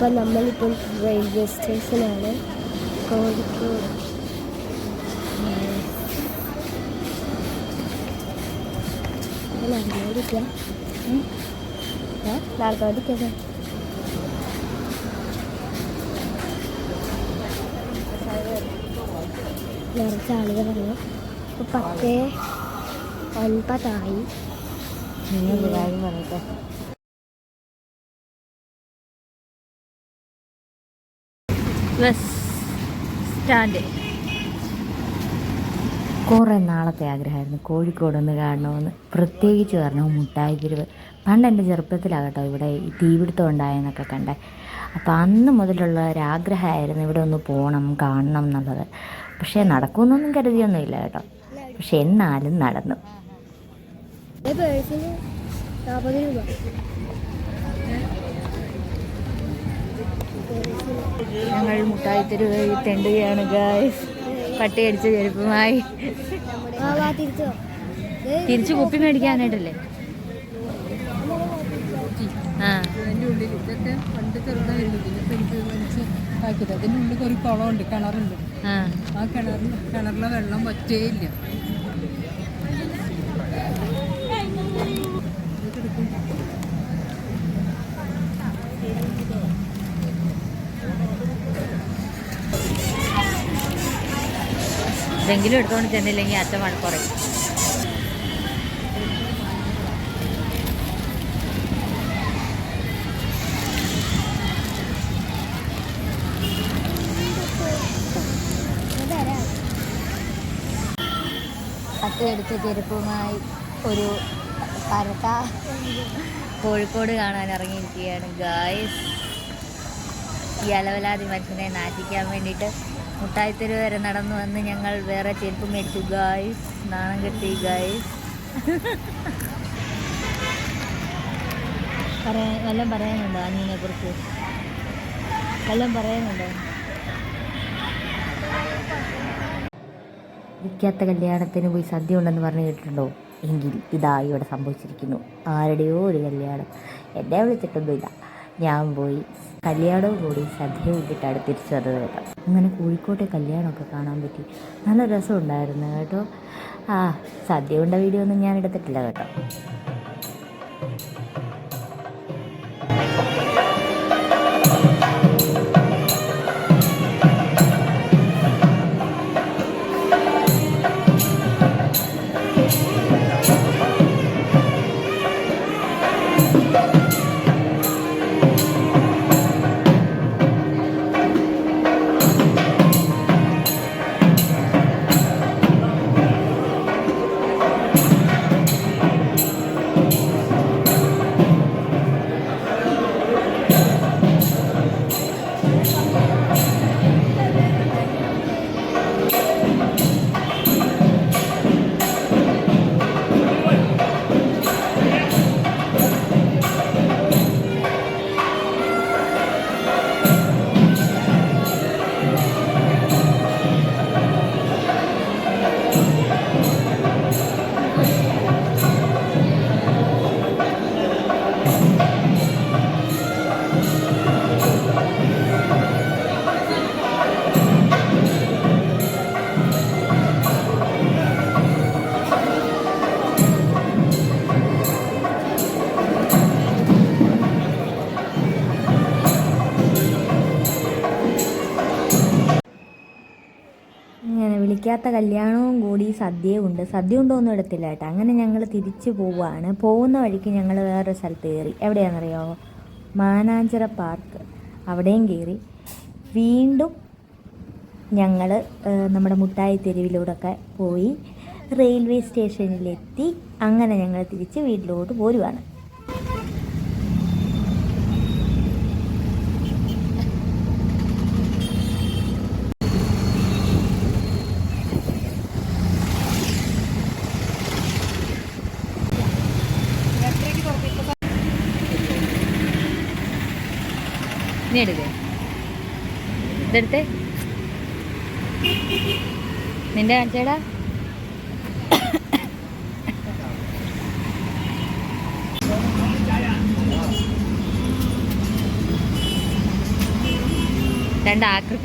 അപ്പം നമ്മളിപ്പോൾ റെയിൽവേ സ്റ്റേഷനാണ്, കോഴിക്കോട്. നാളെ നിറച്ച ആളുകൾ പറഞ്ഞു. ഇപ്പോൾ 10:09 പറഞ്ഞിട്ട് ബസ് സ്റ്റാൻഡ്. കുറേ നാളത്തെ ആഗ്രഹമായിരുന്നു കോഴിക്കോട് ഒന്ന് കാണണമെന്ന്. പ്രത്യേകിച്ച് പറഞ്ഞു മുട്ടായി തെരുവ്. പണ്ട് എൻ്റെ ചെറുപ്പത്തിലാകട്ടോ ഇവിടെ ഈ തീപിടുത്തം ഉണ്ടായെന്നൊക്കെ കണ്ടേ. അപ്പോൾ അന്ന് മുതലുള്ള ഒരാഗ്രഹമായിരുന്നു ഇവിടെ ഒന്ന് പോകണം, കാണണം എന്നുള്ളത്. പക്ഷേ നടക്കുമെന്നൊന്നും കരുതിയൊന്നുമില്ല കേട്ടോ. പക്ഷെ എന്നാലും നടന്നു. ഞങ്ങൾ മുട്ടായി തെരുവ് തെണ്ടുകയാണ് ഗായ്സ്. പട്ടിയടിച്ച ചെരുപ്പുമായി തിരിച്ച് കുപ്പി മേടിക്കാനായിട്ടല്ലേ? അതിൻ്റെ ഉള്ളിൽ ഇതൊക്കെ പണ്ട് ചെറുതായിരുന്നു. പിന്നെ ആക്കിയത് അതിൻ്റെ ഉള്ളിൽ ഒരു കുളമുണ്ട്, കിണറുണ്ട്. ആ കിണറിലെ വെള്ളം വറ്റേയില്ല. എന്തെങ്കിലും എടുത്തുകൊണ്ട് ചെന്നില്ലെങ്കിൽ അച്ഛൻ പറയും. പട്ടിയടിച്ച ചെരുപ്പുമായി ഒരു പരട്ട കോഴിക്കോട് കാണാൻ ഇറങ്ങിയിരിക്കുകയാണ് ഗായ്സ്. ഈ അലവലാതി മനുഷ്യനെ നാറ്റിക്കാൻ വേണ്ടിയിട്ട് മുട്ടായിത്തെരുവ് വരെ നടന്നു വന്ന് ഞങ്ങൾ വേറെ ചെരുപ്പ് മേടിച്ചു ഗായ്സ്. നാണം കെട്ടി ഗായ്സ്. വല്ലതും പറയാനുണ്ടോ അനിയനെ കുറിച്ച്? വല്ലതും പറയാനുണ്ടോ? വിളിക്കാത്ത കല്യാണത്തിന് പോയി സദ്യ ഉണ്ടെന്ന് പറഞ്ഞു കേട്ടിട്ടുണ്ടോ? എങ്കിൽ ഇതാ ഇവിടെ സംഭവിച്ചിരിക്കുന്നു. ആരുടെയോ ഒരു കല്യാണം. എന്നെ വിളിച്ചിട്ടൊന്നുമില്ല. ഞാൻ പോയി കല്യാണവും കൂടി സദ്യ കൂട്ടിയിട്ടാണ് തിരിച്ചു വന്നത് കേട്ടോ. അങ്ങനെ കോഴിക്കോട്ടെ കല്യാണമൊക്കെ കാണാൻ പറ്റി. നല്ല രസമുണ്ടായിരുന്നു കേട്ടോ. സദ്യ കൊണ്ട വീഡിയോ ഒന്നും ഞാൻ എടുത്തിട്ടില്ല കേട്ടോ. വിളിക്കാത്ത കല്യാണവും കൂടി സദ്യയും ഉണ്ട്. സദ്യ ഉണ്ടോന്നും എടുത്തില്ല കേട്ടോ. അങ്ങനെ ഞങ്ങൾ തിരിച്ചു പോവുകയാണ്. പോകുന്ന വഴിക്ക് ഞങ്ങൾ വേറൊരു സ്ഥലത്ത് കയറി. എവിടെയാണെന്നറിയാമോ? മാനാഞ്ചിറ പാർക്ക്. അവിടെയും കയറി. വീണ്ടും ഞങ്ങൾ നമ്മുടെ മുട്ടായി തെരുവിലൂടെയൊക്കെ പോയി റെയിൽവേ സ്റ്റേഷനിലെത്തി. അങ്ങനെ ഞങ്ങൾ തിരിച്ച് വീട്ടിലോട്ട് പോരുവാണ്. നീ എടുക്കേ ഇതെടുത്തേ. നിന്റെ കാണിച്ചേടാ. രണ്ട് ആക്രി